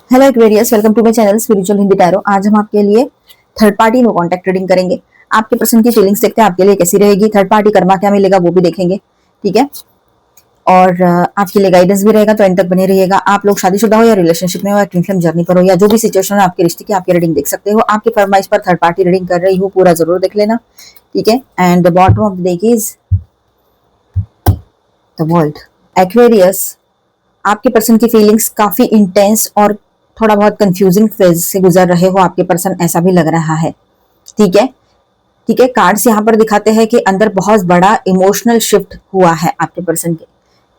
Hello Aquarius, welcome to my channel spiritual Hindi tarot. आज हम आपके लिए third party no contact reading करेंगे। आपके पर्सन की फीलिंग्स देखते हैं आपके लिए कैसी रहेगी। थर्ड पार्टी कर्मा क्या मिलेगा वो भी देखेंगे, ठीक है। और आपके लिए गाइडेंस भी रहेगा, तो एंड तक बने रहिएगा। आप लोग शादीशुदा हो या रिलेशनशिप में हो या ट्विन फ्लेम जर्नी पर हो या जो भी सिचुएशन है आपके रिश्ते की, आपकी रीडिंग देख सकते हो। आपकी फरमाइश पर थर्ड पार्टी रीडिंग कर रही हूँ, पूरा जरूर देख लेना, ठीक है। And the bottom of the deck is the world. Aquarius, आपके पर्सन की फीलिंग्स काफी इंटेंस और थोड़ा बहुत कंफ्यूजिंग फेज से गुजर रहे हो आपके पर्सन, ऐसा भी लग रहा है, ठीक है। ठीक है, कार्ड्स यहाँ पर दिखाते हैं कि अंदर बहुत बड़ा इमोशनल शिफ्ट हुआ है आपके पर्सन के,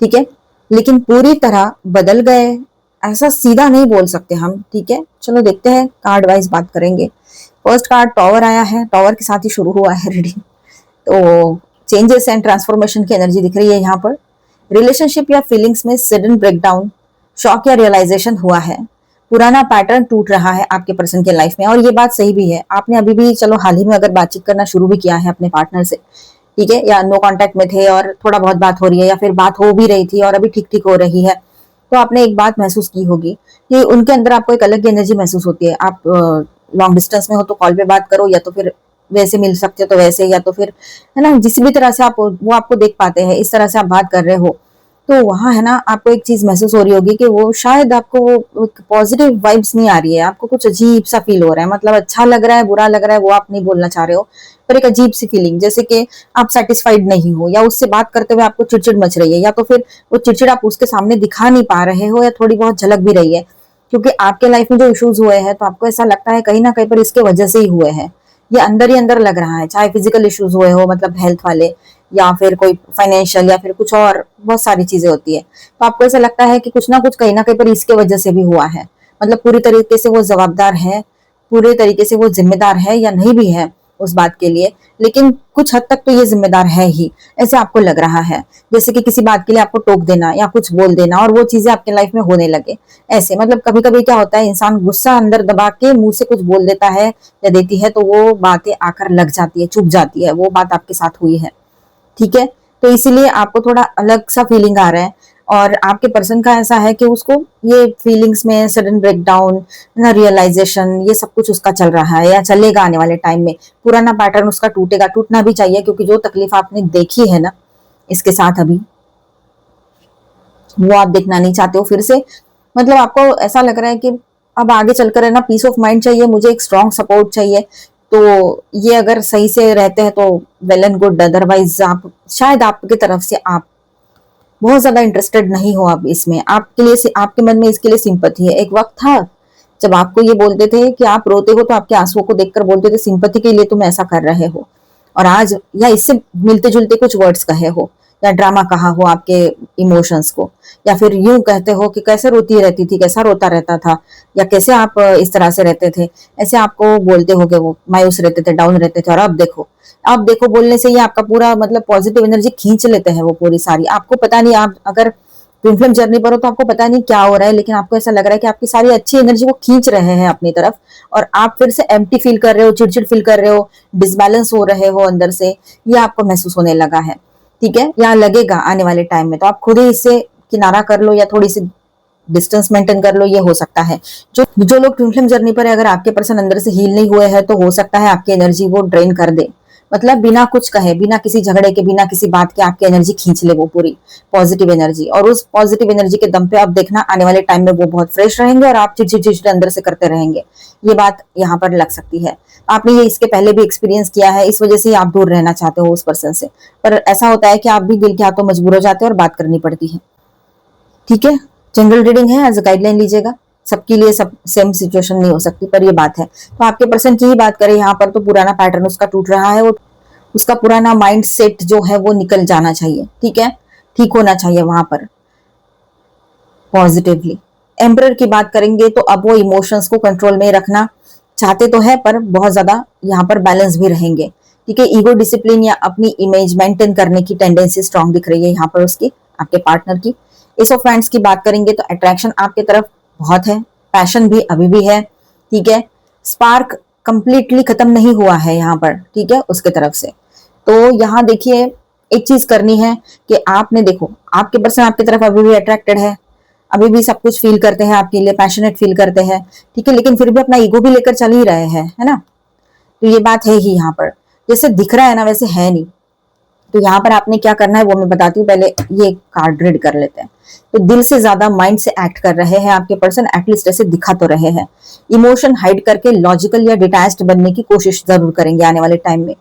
ठीक है, लेकिन पूरी तरह बदल गए ऐसा सीधा नहीं बोल सकते हम, ठीक है। चलो देखते हैं, कार्ड वाइज बात करेंगे। फर्स्ट कार्ड टॉवर आया है, टॉवर के साथ ही शुरू हुआ है रीडिंग, तो चेंजेस एंड ट्रांसफॉर्मेशन की एनर्जी दिख रही है यहाँ पर। रिलेशनशिप या फीलिंग्स में सडन ब्रेकडाउन, शॉक या रियलाइजेशन हुआ है। पुराना पैटर्न टूट रहा है आपके पर्सन के लाइफ में, और ये बात सही भी है। आपने अभी भी चलो हाल ही में अगर बातचीत करना शुरू भी किया है अपने पार्टनर से, ठीक है, या नो कांटेक्ट में थे और थोड़ा बहुत बात हो रही है या फिर बात हो भी रही थी और अभी ठीक ठीक हो रही है, तो आपने एक बात महसूस की होगी कि उनके अंदर आपको एक अलग एनर्जी महसूस होती है। आप लॉन्ग डिस्टेंस में हो तो कॉल पे बात करो, या तो फिर वैसे मिल सकते हो तो वैसे, या तो फिर है ना, जिस भी तरह से आप वो आपको देख पाते हैं, इस तरह से आप बात कर रहे हो, तो वहां है ना आपको एक चीज महसूस हो रही होगी कि वो शायद आपको वो पॉजिटिव वाइब्स नहीं आ रही है, आपको कुछ अजीब सा फील हो रहा है। मतलब अच्छा लग रहा है, बुरा लग रहा है, वो आप नहीं बोलना चाह रहे हो, पर एक अजीब सी फीलिंग, जैसे कि आप सेटिस्फाइड नहीं हो, या उससे बात करते हुए आपको चिड़चिड़ मच रही है, या तो फिर वो चिड़चिड़ आप उसके सामने दिखा नहीं पा रहे हो, या थोड़ी बहुत झलक भी रही है, क्योंकि आपके लाइफ में जो इश्यूज हुए हैं तो आपको ऐसा लगता है कहीं ना कहीं पर इसके वजह से ही हुए हैं। ये अंदर ही अंदर लग रहा है, चाहे फिजिकल इश्यूज हुए हो, मतलब हेल्थ वाले, या फिर कोई फाइनेंशियल, या फिर कुछ और बहुत सारी चीजें होती है, तो आपको ऐसा लगता है कि कुछ ना कुछ कहीं ना कहीं पर इसके वजह से भी हुआ है। मतलब पूरी तरीके से वो जवाबदार है, पूरे तरीके से वो जिम्मेदार है या नहीं भी है उस बात के लिए, लेकिन कुछ हद तक तो ये जिम्मेदार है ही, ऐसे आपको लग रहा है। जैसे कि किसी बात के लिए आपको टोक देना या कुछ बोल देना और वो चीजें आपके लाइफ में होने लगे, ऐसे। मतलब कभी कभी क्या होता है, इंसान गुस्सा अंदर दबा के मुंह से कुछ बोल देता है या देती है, तो वो बातें आकर लग जाती है, चुप जाती है। वो बात आपके साथ हुई है, ठीक है। तो इसीलिए आपको थोड़ा अलग सा फीलिंग आ रहा है, और आपके पर्सन का ऐसा है कि उसको ये फीलिंग्स में सडन ब्रेकडाउन ना, रियलाइजेशन, ये सब कुछ उसका चल रहा है या चलेगा आने वाले टाइम में। पुराना पैटर्न उसका टूटेगा, टूटना भी चाहिए, क्योंकि जो तकलीफ आपने देखी है ना इसके साथ अभी, वो आप देखना नहीं चाहते हो फिर से। मतलब आपको ऐसा लग रहा है कि अब आगे चलकर है ना पीस ऑफ माइंड चाहिए, मुझे एक स्ट्रॉन्ग सपोर्ट चाहिए। तो ये अगर सही से रहते हैं तो वेल एंड गुड, अदरवाइज आप शायद आपकी तरफ से आप बहुत ज्यादा इंटरेस्टेड नहीं हो अब इसमें। आपके लिए, आपके मन में इसके लिए सिंपथी है। एक वक्त था जब आपको ये बोलते थे कि आप रोते हो तो आपके आंसुओं को देखकर बोलते थे सिंपथी के लिए तुम ऐसा कर रहे हो, और आज या इससे मिलते जुलते कुछ वर्ड्स कहे हो, या ड्रामा कहा हो आपके इमोशंस को, या फिर यूं कहते हो कि कैसे रोती रहती थी, कैसा रोता रहता था, या कैसे आप इस तरह से रहते थे, ऐसे आपको बोलते हो कि वो मायूस रहते थे, डाउन रहते थे। और अब देखो बोलने से ही आपका पूरा मतलब पॉजिटिव एनर्जी खींच लेते हैं वो पूरी सारी। आपको पता नहीं, आप अगर ट्विन फ्लेम जर्नी पर हो तो आपको पता नहीं क्या हो रहा है, लेकिन आपको ऐसा लग रहा है कि आपकी सारी अच्छी एनर्जी वो खींच रहे हैं अपनी तरफ, और आप फिर से एम्प्टी फील कर रहे हो, चिड़चिड़ फील कर रहे हो, डिसबैलेंस हो रहे हो अंदर से, ये आपको महसूस होने लगा है, ठीक है। या लगेगा आने वाले टाइम में, तो आप खुद ही इससे किनारा कर लो या थोड़ी सी डिस्टेंस मेंटेन कर लो, ये हो सकता है। जो लोग ट्विन फ्लेम जर्नी पर है, अगर आपके पर्सन अंदर से हील नहीं हुए हैं तो हो सकता है आपकी एनर्जी वो ड्रेन कर दे। मतलब बिना कुछ कहे, बिना किसी झगड़े के, बिना किसी बात के आपकी एनर्जी खींच ले वो पूरी पॉजिटिव एनर्जी, और उस पॉजिटिव एनर्जी के दम पे आप देखना आने वाले टाइम में वो बहुत फ्रेश रहेंगे और आप चिड़चिड़ चिड़चिड़ अंदर से करते रहेंगे। ये बात यहाँ पर लग सकती है। आपने ये इसके पहले भी एक्सपीरियंस किया है, इस वजह से आप दूर रहना चाहते हो उस पर्सन से, पर ऐसा होता है कि आप भी दिल के हाथों मजबूर हो जाते हो और बात करनी पड़ती है, ठीक है। जनरल रीडिंग है, एज अ गाइडलाइन लीजिएगा, सबके लिए सब सेम सिचुएशन नहीं हो सकती, पर ये बात है। तो आपके पर्सन की ही बात करें यहाँ पर, तो पुराना पैटर्न उसका टूट रहा है, वो उसका पुराना माइंड सेट जो है वो निकल जाना चाहिए, ठीक है, ठीक होना चाहिए वहां पर पॉजिटिवली। एम्परर की बात करेंगे तो अब वो इमोशंस को कंट्रोल में रखना चाहते तो है, पर बहुत ज्यादा यहाँ पर बैलेंस भी रहेंगे, ठीक है। ईगो डिसिप्लिन या अपनी इमेज मेंटेन करने की टेंडेंसी स्ट्रांग दिख रही है यहाँ पर उसकी, आपके पार्टनर की। एस ऑफ हैंड्स की बात करेंगे तो अट्रैक्शन आपके तरफ बहुत है, पैशन भी अभी भी है, ठीक है। स्पार्क कंप्लीटली खत्म नहीं हुआ है यहाँ पर, ठीक है, उसके तरफ से। तो यहाँ देखिए एक चीज करनी है कि आपने देखो आपके पर्सन आपकी तरफ अभी भी अट्रैक्टेड है, अभी भी सब कुछ फील करते हैं आपके लिए, पैशनेट फील करते हैं, ठीक है, लेकिन फिर भी अपना ईगो भी लेकर चल ही रहे हैं, है ना। तो ये बात है ही यहाँ पर, जैसे दिख रहा है ना वैसे है नहीं। तो यहाँ पर आपने क्या करना है वो मैं बताती हूँ, पहले ये कार्ड रीड कर लेते हैं। तो दिल से ज्यादा माइंड से एक्ट कर रहे हैं आपके पर्सन, एटलीस्ट ऐसे दिखा तो रहे हैं। इमोशन हाइड करके लॉजिकल या डिटैच्ड बनने की कोशिश जरूर करेंगे आने वाले टाइम में।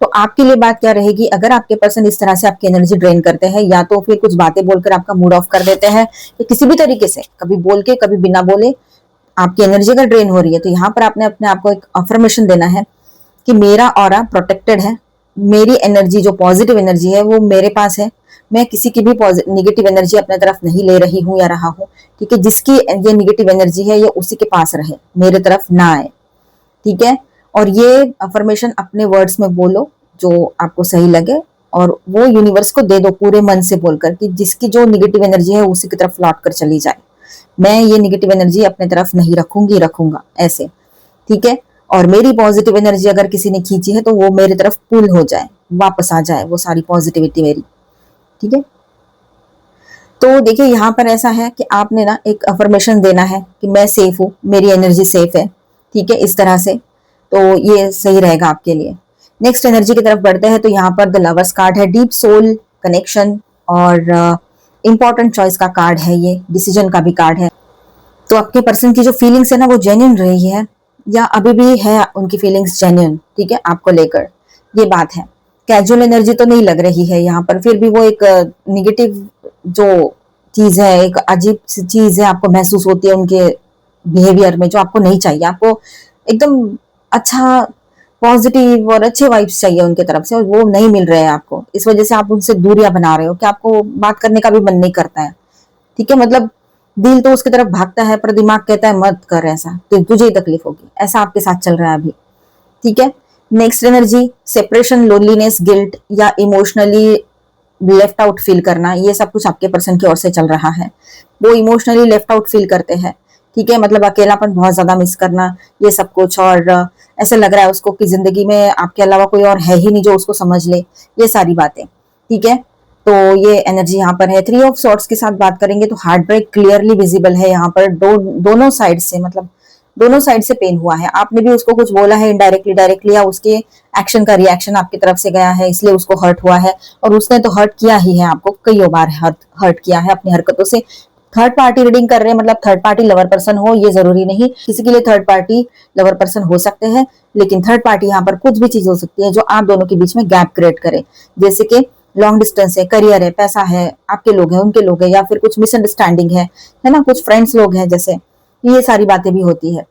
तो आपके लिए बात क्या रहेगी, अगर आपके पर्सन इस तरह से आपकी एनर्जी ड्रेन करते हैं, या तो फिर कुछ बातें बोलकर आपका मूड ऑफ कर देते हैं, या किसी भी तरीके से कभी बोल के कभी बिना बोले आपकी एनर्जी अगर ड्रेन हो रही है, तो यहाँ पर आपने अपने आप को एक अफर्मेशन देना है कि मेरा ऑरा प्रोटेक्टेड है, मेरी एनर्जी जो पॉजिटिव एनर्जी है वो मेरे पास है, मैं किसी की भी निगेटिव एनर्जी अपने तरफ नहीं ले रही हूँ या रहा हूँ, ठीक है। जिसकी ये निगेटिव एनर्जी है ये उसी के पास रहे, मेरे तरफ ना आए, ठीक है। और ये अफर्मेशन अपने वर्ड्स में बोलो जो आपको सही लगे, और वो यूनिवर्स को दे दो पूरे मन से बोलकर कि जिसकी जो निगेटिव एनर्जी है उसी की तरफ लौट कर चली जाए, मैं ये निगेटिव एनर्जी अपने तरफ नहीं रखूंगी, रखूंगा ऐसे, ठीक है। और मेरी पॉजिटिव एनर्जी अगर किसी ने खींची है तो वो मेरी तरफ पुल हो जाए, वापस आ जाए वो सारी पॉजिटिविटी मेरी, ठीक है। तो देखिए यहाँ पर ऐसा है कि आपने ना एक अफर्मेशन देना है कि मैं सेफ हूँ, मेरी एनर्जी सेफ है, ठीक है, इस तरह से। तो ये सही रहेगा आपके लिए। नेक्स्ट एनर्जी की तरफ बढ़ते हैं, तो यहाँ पर द लवर्स कार्ड है, डीप सोल कनेक्शन और इंपॉर्टेंट चॉइस का कार्ड है, ये डिसीजन का भी कार्ड है। तो आपके पर्सन की जो फीलिंग्स है ना वो जेन्युइन रही है, या अभी भी है उनकी फीलिंग्स जेन्युइन, ठीक है, आपको लेकर, ये बात है। कैजुअल एनर्जी तो नहीं लग रही है यहाँ पर, फिर भी वो एक निगेटिव जो चीज है, एक अजीब सी चीज है आपको महसूस होती है उनके बिहेवियर में, जो आपको नहीं चाहिए। आपको एकदम अच्छा पॉजिटिव और अच्छे वाइब्स चाहिए उनके तरफ से, और वो नहीं मिल रहे हैं आपको, इस वजह से आप उनसे दूरियां बना रहे हो कि आपको बात करने का भी मन नहीं करता है, ठीक है। मतलब दिल तो उसकी तरफ भागता है पर दिमाग कहता है मत कर ऐसा, तो तुझे ही तकलीफ होगी, ऐसा आपके साथ चल रहा है अभी, ठीक है। Next energy separation, loneliness, guilt या इमोशनली लेफ्ट आउट फील करना, ये सब कुछ आपके पर्सन की ओर से चल रहा है। वो इमोशनली लेफ्ट आउट फील करते हैं, ठीक है, मतलब अकेलापन बहुत ज्यादा मिस करना, ये सब कुछ। और ऐसे लग रहा है उसको कि जिंदगी में आपके अलावा कोई और है ही नहीं जो उसको समझ ले, ये सारी बातें, ठीक है। तो ये एनर्जी यहाँ पर है। 3 ऑफ सॉर्ड्स के साथ बात करेंगे तो हार्ट ब्रेक क्लियरली विजिबल है यहाँ पर, दोनों साइड से, मतलब दोनों साइड से पेन हुआ है। आपने भी उसको कुछ बोला है इनडायरेक्टली, डायरेक्टली, या उसके एक्शन का रिएक्शन आपकी तरफ से गया है इसलिए उसको हर्ट हुआ है, और उसने तो हर्ट किया ही है आपको, कई बार हर्ट किया है अपनी हरकतों से। थर्ड पार्टी रीडिंग कर रहे हैं, मतलब थर्ड पार्टी लवर पर्सन हो, ये जरूरी नहीं, किसी के लिए थर्ड पार्टी लवर पर्सन हो सकते हैं, लेकिन थर्ड पार्टी यहाँ पर कुछ भी चीज हो सकती है जो आप दोनों के बीच में गैप क्रिएट करे, जैसे कि लॉन्ग डिस्टेंस है, करियर है, पैसा है, आपके लोग हैं, उनके लोग हैं, या फिर कुछ मिसअंडरस्टैंडिंग है ना, कुछ फ्रेंड्स लोग हैं, जैसे ये सारी बातें भी होती है।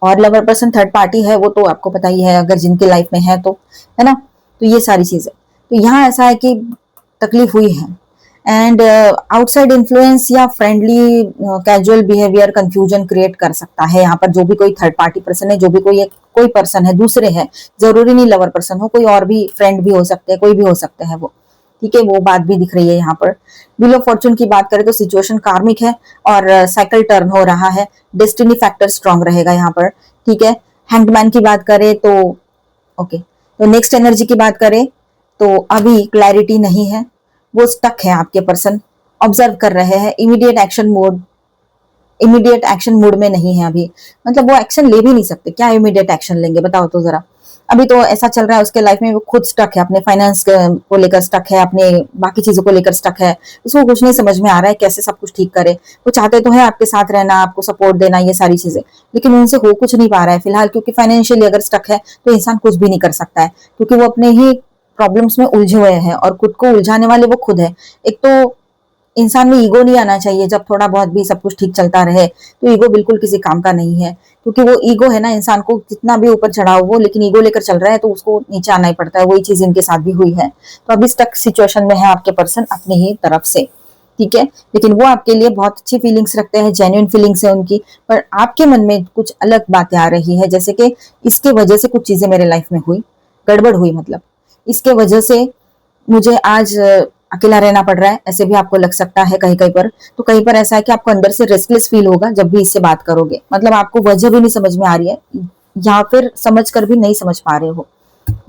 और लवर पर्सन थर्ड पार्टी है, वो तो आपको पता ही है अगर जिनके लाइफ में है तो, है ना। तो ये सारी चीजें, तो यहाँ ऐसा है कि तकलीफ हुई है। एंड आउटसाइड इन्फ्लुएंस या friendly casual behaviour confusion create कर सकता है यहाँ पर, जो भी कोई थर्ड पार्टी पर्सन है, जो भी कोई पर्सन है, दूसरे है, जरूरी नहीं लवर पर्सन हो, कोई और भी फ्रेंड भी हो सकते हैं, कोई भी हो सकते हैं वो, ठीक है, वो बात भी दिख रही है यहाँ पर। व्हील ऑफ फॉर्चून की बात करें तो सिचुएशन कार्मिक है और साइकिल टर्न हो रहा है, डेस्टिनी फैक्टर स्ट्रांग रहेगा यहाँ पर, ठीक है। हैंगमैन की बात करें तो ओके, तो नेक्स्ट एनर्जी की बात करें तो अभी क्लैरिटी नहीं है, वो स्टक है आपके पर्सन, ऑब्जर्व कर रहे हैं, इमीडिएट एक्शन मूड में नहीं है अभी, मतलब वो एक्शन ले भी नहीं सकते, क्या इमीडिएट एक्शन लेंगे बताओ तो जरा। अभी तो ऐसा चल रहा है उसके लाइफ में, वो खुद स्टक है, अपने फाइनेंस को लेकर स्टक है, अपने बाकी चीजों को लेकर स्टक है, उसको कुछ नहीं समझ में आ रहा है कैसे सब कुछ ठीक करे। वो चाहते तो है आपके साथ रहना, आपको सपोर्ट देना, ये सारी चीजें, लेकिन उनसे हो कुछ नहीं पा रहा है फिलहाल, क्योंकि फाइनेंशियली अगर स्टक है तो इंसान कुछ भी नहीं कर सकता है, क्योंकि वो अपने ही प्रॉब्लम्स में उलझे हुए हैं, और खुद को उलझाने वाले वो खुद है। एक तो इंसान में ईगो नहीं आना चाहिए, जब थोड़ा बहुत भी सब कुछ ठीक चलता रहे तो ईगो बिल्कुल किसी काम का नहीं है, क्योंकि वो ईगो है ना, इंसान को जितना भी ऊपर चढ़ाओ वो, लेकिन ईगो लेकर चल रहा है तो उसको नीचे आना ही पड़ता है। वही चीज इनके साथ भी हुई है, तो अभी स्टक सिचुएशन में है आपके पर्सन अपनी ही तरफ से, ठीक है। लेकिन वो आपके लिए बहुत अच्छी फीलिंग्स रखते हैं, जेन्युइन फीलिंग्स है उनकी, पर आपके मन में कुछ अलग बातें आ रही है, जैसे कि इसके वजह से कुछ चीजें मेरे लाइफ में हुई, गड़बड़ हुई, मतलब इसके वजह से मुझे आज अकेला रहना पड़ रहा है, ऐसे भी आपको लग सकता है कहीं कहीं पर। तो कहीं पर ऐसा है कि आपको अंदर से रेस्टलेस फील होगा जब भी इससे बात करोगे, मतलब आपको वजह भी नहीं समझ में आ रही है, या फिर समझ कर भी नहीं समझ पा रहे हो।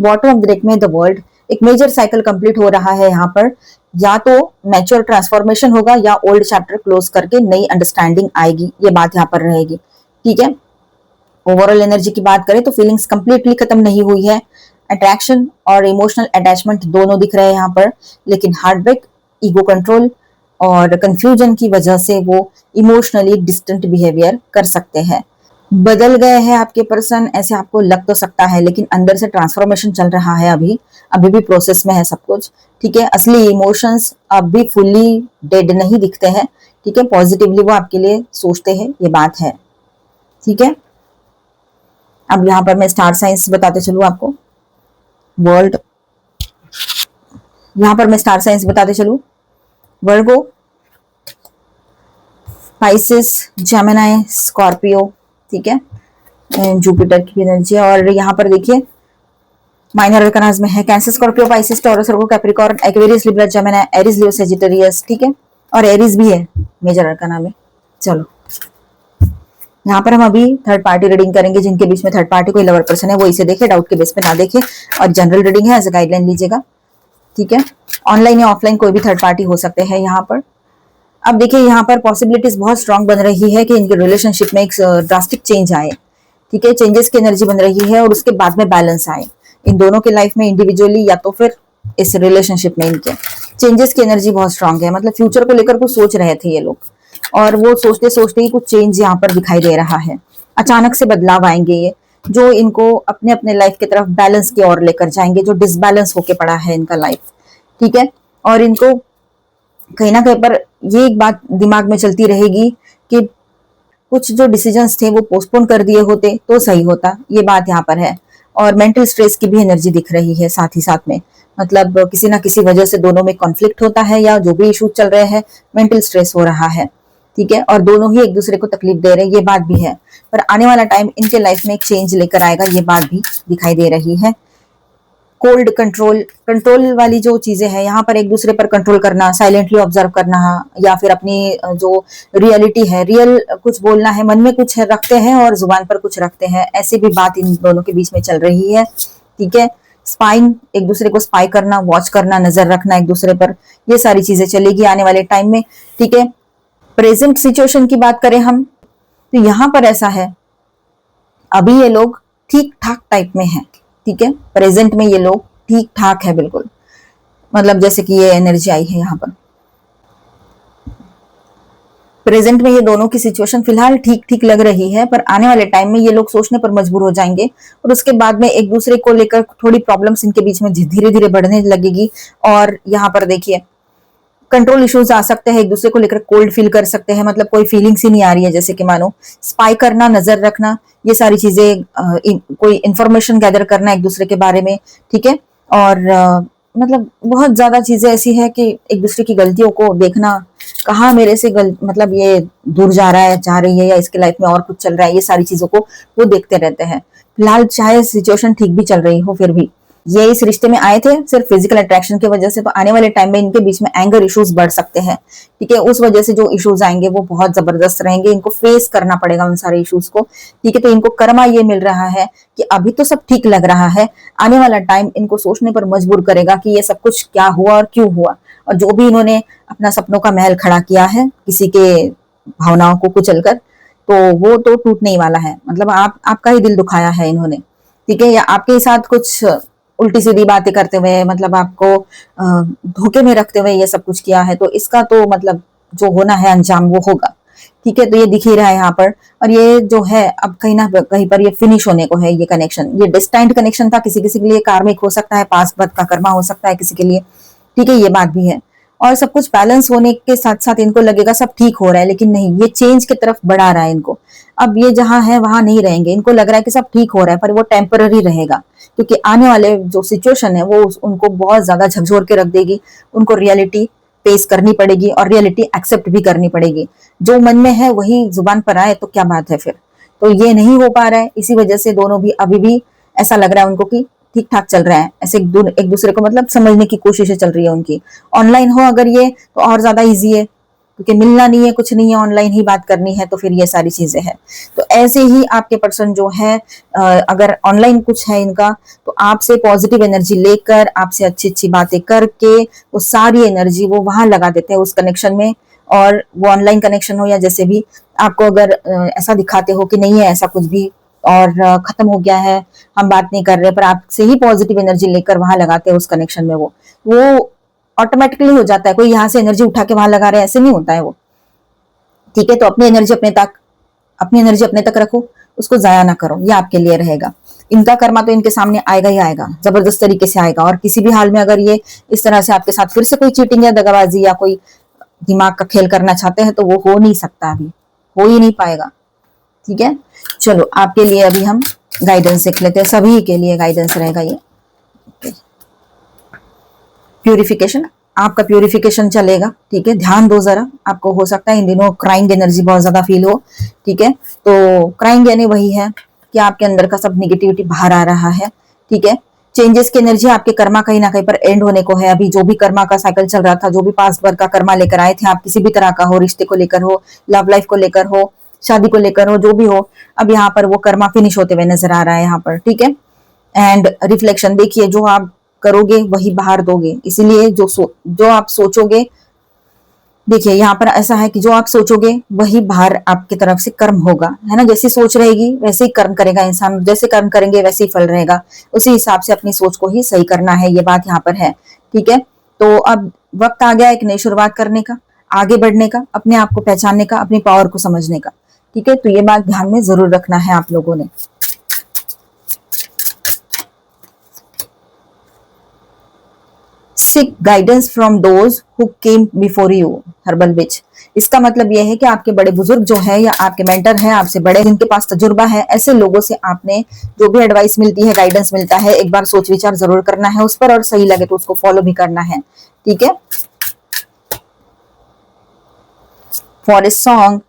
बॉटम ऑफ द डेक में द वर्ल्ड, एक मेजर साइकिल कंप्लीट हो रहा है यहाँ पर। या तो मैच्योर ट्रांसफॉर्मेशन होगा या ओल्ड चैप्टर क्लोज करके नई अंडरस्टैंडिंग आएगी, ये बात यहाँ पर रहेगी। ठीक है, ओवरऑल एनर्जी की बात करें तो फीलिंग्स कंप्लीटली खत्म नहीं हुई है। अट्रैक्शन और इमोशनल अटैचमेंट दोनों दिख रहे हैं यहाँ पर, लेकिन हार्ट ब्रेक, ईगो कंट्रोल और कंफ्यूजन की वजह से वो इमोशनली डिस्टेंट बिहेवियर कर सकते हैं। बदल गए हैं आपके पर्सन, ऐसे आपको लग तो सकता है, लेकिन अंदर से ट्रांसफॉर्मेशन चल रहा है, अभी अभी भी प्रोसेस में है सब कुछ। ठीक है, असली इमोशंस अब भी फुल्ली डेड नहीं दिखते हैं। ठीक है, पॉजिटिवली वो आपके लिए सोचते हैं, ये बात है। ठीक है, अब यहाँ पर मैं स्टार साइंस बताते चलूँ आपको। वर्ल्ड, यहाँ पर मैं स्टार साइंस बताते चलूँ। वर्गो, पाइसेस, जेमिनी, स्कॉर्पियो। ठीक है, जुपिटर की एनर्जी। और यहाँ पर देखिए माइनर अरकानास में है Cancer, Scorpio, Pisces, Taurus, Virgo, Capricorn, Aquarius, Libra, Gemini, Aries, Leo, Sagittarius. ठीक है, और एरीज भी है मेजर अरकाना में। चलो, यहाँ पर हम अभी थर्ड पार्टी रीडिंग करेंगे। जिनके बीच में थर्ड पार्टी कोई लवर पर्सन है वो इसे देखे, डाउट के बेस पे ना देखे, और जनरल रीडिंग है, एज अ गाइडलाइन लीजिएगा। ठीक है, ऑनलाइन या ऑफलाइन कोई भी थर्ड पार्टी हो सकते हैं यहाँ पर। अब देखिए यहाँ पर पॉसिबिलिटीज बहुत स्ट्रांग बन रही है कि इनके रिलेशनशिप में एक ड्रास्टिक चेंज आए। ठीक है, चेंजेस की एनर्जी बन रही है और उसके बाद में बैलेंस आए इन दोनों के लाइफ में, इंडिविजुअली या तो फिर इस रिलेशनशिप में। इनके चेंजेस की एनर्जी बहुत स्ट्रांग है, मतलब फ्यूचर को लेकर कुछ सोच रहे थे ये लोग, और वो सोचते सोचते ही कुछ चेंज यहाँ पर दिखाई दे रहा है। अचानक से बदलाव आएंगे ये, जो इनको अपने अपने लाइफ की तरफ बैलेंस की ओर लेकर जाएंगे, जो डिसबैलेंस होके पड़ा है इनका लाइफ। ठीक है, और इनको कहीं ना कहीं पर ये एक बात दिमाग में चलती रहेगी कि कुछ जो डिसीजंस थे वो पोस्टपोन कर दिए होते तो सही होता, ये बात यहाँ पर है। और मेंटल स्ट्रेस की भी एनर्जी दिख रही है साथ ही साथ में, मतलब किसी ना किसी वजह से दोनों में कॉन्फ्लिक्ट होता है, या जो भी इशू चल रहे हैं मेंटल स्ट्रेस हो रहा है। ठीक है, और दोनों ही एक दूसरे को तकलीफ दे रहे हैं, ये बात भी है। पर आने वाला टाइम इनके लाइफ में एक चेंज लेकर आएगा, ये बात भी दिखाई दे रही है। कोल्ड कंट्रोल, कंट्रोल वाली जो चीजें हैं यहाँ पर, एक दूसरे पर कंट्रोल करना, साइलेंटली ऑब्जर्व करना, या फिर अपनी जो रियलिटी है, रियल कुछ बोलना है, मन में कुछ है रखते हैं और जुबान पर कुछ रखते हैं, ऐसी भी बात इन दोनों के बीच में चल रही है। ठीक है, स्पाइंग, एक दूसरे को स्पाई करना, वॉच करना, नजर रखना एक दूसरे पर, ये सारी चीजें चलेगी आने वाले टाइम में। ठीक है, प्रेजेंट सिचुएशन की बात करें हम तो यहाँ पर ऐसा है, अभी ये लोग ठीक ठाक टाइप में है। ठीक है, प्रेजेंट में ये लोग ठीक ठाक है बिल्कुल, मतलब जैसे कि ये एनर्जी आई है यहाँ पर, प्रेजेंट में ये दोनों की सिचुएशन फिलहाल ठीक ठीक लग रही है, पर आने वाले टाइम में ये लोग सोचने पर मजबूर हो जाएंगे, और उसके बाद में एक दूसरे को लेकर थोड़ी प्रॉब्लम्स इनके बीच में धीरे धीरे बढ़ने लगेगी। और यहाँ पर देखिए कंट्रोल इश्यूज आ सकते हैं, एक दूसरे को लेकर कोल्ड फील कर सकते हैं, मतलब कोई फीलिंग्स ही नहीं आ रही है, जैसे कि मानो स्पाई करना, नजर रखना, ये सारी चीजें, कोई इंफॉर्मेशन गैदर करना एक दूसरे के बारे में। ठीक है, और मतलब बहुत ज्यादा चीजें ऐसी है कि एक दूसरे की गलतियों को देखना, कहाँ मेरे से मतलब ये दूर जा रहा है, जा रही है, या इसके लाइफ में और कुछ चल रहा है, ये सारी चीजों को वो देखते रहते हैं। फिलहाल चाहे सिचुएशन ठीक भी चल रही हो, फिर भी ये इस रिश्ते में आए थे सिर्फ फिजिकल अट्रैक्शन की वजह से, तो आने वाले टाइम में इनके बीच में एंगर इश्यूज बढ़ सकते हैं। ठीक है, उस वजह से जो इश्यूज आएंगे वो बहुत जबरदस्त रहेंगे, इनको फेस करना पड़ेगा उन सारे इश्यूज को। ठीक है, तो इनको कर्मा ये मिल रहा है कि अभी तो सब ठीक लग रहा है, आने वाला टाइम इनको सोचने पर मजबूर करेगा कि ये सब कुछ क्या हुआ और क्यों हुआ, और जो भी इन्होंने अपना सपनों का महल खड़ा किया है किसी के भावनाओं को कुचलकर, तो वो तो टूटने ही वाला है। मतलब आपका ही दिल दुखाया है इन्होंने। ठीक है, या आपके साथ कुछ उल्टी सीधी बातें करते हुए, मतलब आपको धोखे में रखते हुए ये सब कुछ किया है, तो इसका तो मतलब जो होना है अंजाम वो होगा। ठीक है, तो ये दिख ही रहा है यहाँ पर, और ये जो है अब कहीं ना कहीं पर ये फिनिश होने को है। ये कनेक्शन, ये डिस्टेंट कनेक्शन था, किसी किसी के लिए कार्मिक हो सकता है, पास्ट बर्थ का कर्मा हो सकता है किसी के लिए। ठीक है, ये बात भी है, और सब कुछ बैलेंस होने के साथ साथ इनको लगेगा सब ठीक हो रहा है, लेकिन नहीं, ये चेंज की तरफ बढ़ा रहा है इनको। अब ये जहां है वहां नहीं रहेंगे, इनको लग रहा है कि सब ठीक हो रहा है, पर वो टेम्पररी रहेगा, क्योंकि आने वाले जो सिचुएशन है वो उनको बहुत ज्यादा झकझोर के रख देगी। उनको रियलिटी फेस करनी पड़ेगी और रियलिटी एक्सेप्ट भी करनी पड़ेगी। जो मन में है वही जुबान पर आए तो क्या बात है फिर, तो ये नहीं हो पा रहा है। इसी वजह से दोनों भी अभी भी ऐसा लग रहा है उनको कि ठीक ठाक चल रहा है, ऐसे एक दूसरे को मतलब समझने की कोशिशें चल रही है उनकी। ऑनलाइन हो अगर ये तो और ज्यादा इजी है, क्योंकि मिलना नहीं है, कुछ नहीं है, ऑनलाइन ही बात करनी है, तो फिर ये सारी चीजें हैं। तो ऐसे ही आपके पर्सन जो है अगर ऑनलाइन कुछ है इनका, तो आपसे पॉजिटिव एनर्जी लेकर, आपसे अच्छी अच्छी बातें करके, वो सारी एनर्जी वो वहां लगा देते हैं उस कनेक्शन में। और वो ऑनलाइन कनेक्शन हो या जैसे भी, आपको अगर ऐसा दिखाते हो कि नहीं है ऐसा कुछ भी और खत्म हो गया है, हम बात नहीं कर रहे, पर आपसे ही पॉजिटिव एनर्जी लेकर वहां लगाते हैं उस कनेक्शन में, वो ऑटोमेटिकली हो जाता है। कोई यहाँ से एनर्जी उठा के वहां लगा रहे हैं ऐसे नहीं होता है वो। ठीक है, तो अपनी एनर्जी अपने तक रखो, उसको जाया ना करो, ये आपके लिए रहेगा। इनका कर्मा तो इनके सामने आएगा ही आएगा, जबरदस्त तरीके से आएगा। और किसी भी हाल में अगर ये इस तरह से आपके साथ फिर से कोई चीटिंग या दगाबाजी या कोई दिमाग का खेल करना चाहते हैं, तो वो हो नहीं सकता, अभी हो ही नहीं पाएगा। ठीक है, चलो आपके लिए अभी हम गाइडेंस देख लेते हैं, सभी के लिए गाइडेंस रहेगा ये। प्यूरिफिकेशन, आपका प्यूरिफिकेशन चलेगा। ठीक है, ध्यान दो जरा, आपको हो सकता है इन दिनों क्राइंग एनर्जी बहुत ज्यादा फील हो। ठीक है, तो क्राइंग यानी वही है कि आपके अंदर का सब निगेटिविटी बाहर आ रहा है। ठीक है, चेंजेस की एनर्जी आपके कर्मा कहीं ना कहीं पर एंड होने को है। अभी जो भी कर्मा का साइकिल चल रहा था, जो भी पास्ट वर्क का कर्मा लेकर आए थे आप, किसी भी तरह का हो, रिश्ते को लेकर हो, लव लाइफ को लेकर हो, शादी को लेकर हो, जो भी हो, अब यहाँ पर वो कर्मा फिनिश होते हुए नजर आ रहा है यहाँ पर। ठीक है, एंड रिफ्लेक्शन देखिए, जो आप करोगे वही बाहर दोगे, इसीलिए जो आप सोचोगे, देखिए यहाँ पर ऐसा है कि जो आप सोचोगे वही बाहर आपकी तरफ से कर्म होगा, है ना। जैसी सोच रहेगी वैसे ही कर्म करेगा इंसान, जैसे कर्म करेंगे वैसे ही फल रहेगा। उसी हिसाब से अपनी सोच को ही सही करना है, ये बात यहाँ पर है। ठीक है, तो अब वक्त आ गया एक नई शुरुआत करने का, आगे बढ़ने का, अपने आप को पहचानने का, अपनी पावर को समझने का। ठीक है, तो ये बात ध्यान में जरूर रखना है आप लोगों ने। Seek guidance from those who came before you, herbal witch. इसका मतलब यह है कि आपके बड़े बुजुर्ग जो है या आपके मेंटर हैं, आपसे बड़े जिनके पास तजुर्बा है, ऐसे लोगों से आपने जो भी एडवाइस मिलती है, गाइडेंस मिलता है, एक बार सोच विचार जरूर करना है उस पर, और सही लगे तो उसको फॉलो भी करना है। ठीक है, for a song,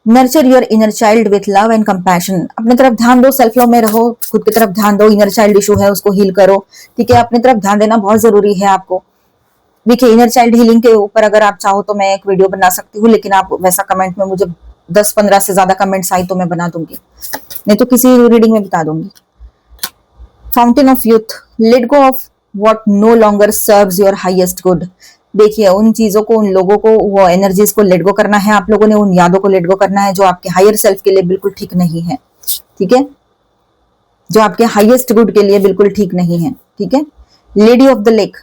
nurture your inner child with love and compassion. अपनी तरफ ध्यान दो, सेल्फ लव में रहो, खुद की तरफ ध्यान दो, इनर चाइल्ड इशू है उसको हील करो। ठीक है, अपनी तरफ ध्यान देना बहुत जरूरी है आपको। देखिए, इनर चाइल्ड हीलिंग के ऊपर अगर आप चाहो तो मैं एक वीडियो बना सकती हूँ, लेकिन आप वैसा कमेंट में मुझे 10-15 से ज्यादा कमेंट्स आई तो मैं बना दूंगी, नहीं तो किसी रीडिंग में बता दूंगी। Fountain of youth, let go of what no longer serves your highest good. देखिए, उन चीजों को, उन लोगों को, वो एनर्जीज को लेट गो करना है आप लोगों ने, उन यादों को लेट गो करना है जो आपके हायर सेल्फ के लिए बिल्कुल ठीक नहीं है। ठीक है, जो आपके हाईएस्ट गुड के लिए बिल्कुल ठीक नहीं है। ठीक है, lady of the lake,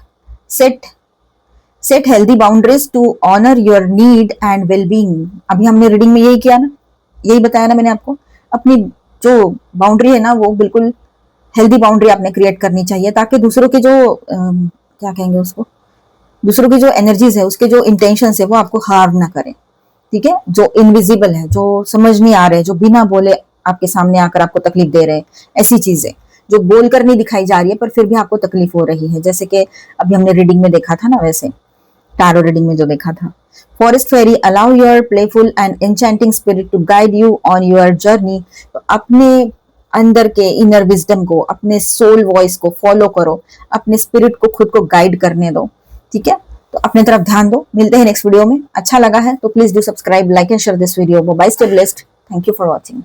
set healthy boundaries to honour your need and wellbeing. अभी हमने रीडिंग में यही किया ना, यही बताया ना मैंने आपको। अपनी जो बाउंड्री है ना, वो बिल्कुल हेल्दी बाउंड्री आपने क्रिएट करनी चाहिए, ताकि दूसरों के जो क्या कहेंगे उसको, दूसरों की जो एनर्जीज है, उसके जो इंटेंशन है, वो आपको हार्म ना करें। ठीक है, जो इनविजिबल है, जो समझ नहीं आ रहे, जो बिना बोले आपके सामने आकर आपको तकलीफ दे रहे हैं, ऐसी चीजें जो बोलकर नहीं दिखाई जा रही है पर फिर भी आपको तकलीफ हो रही है, जैसे कि अभी हमने रीडिंग में देखा था ना, वैसे टारो रीडिंग में जो देखा था। Forest fairy, allow your playful and enchanting spirit to guide you on your journey. तो अपने अंदर के इनर विजडम को, अपने सोल वॉइस को फॉलो करो, अपने स्पिरिट को खुद को गाइड करने दो। ठीक है, तो अपने तरफ ध्यान दो। मिलते हैं नेक्स्ट वीडियो में। अच्छा लगा है तो please do subscribe, like and share this video. Bye, stay blessed, thank you for watching.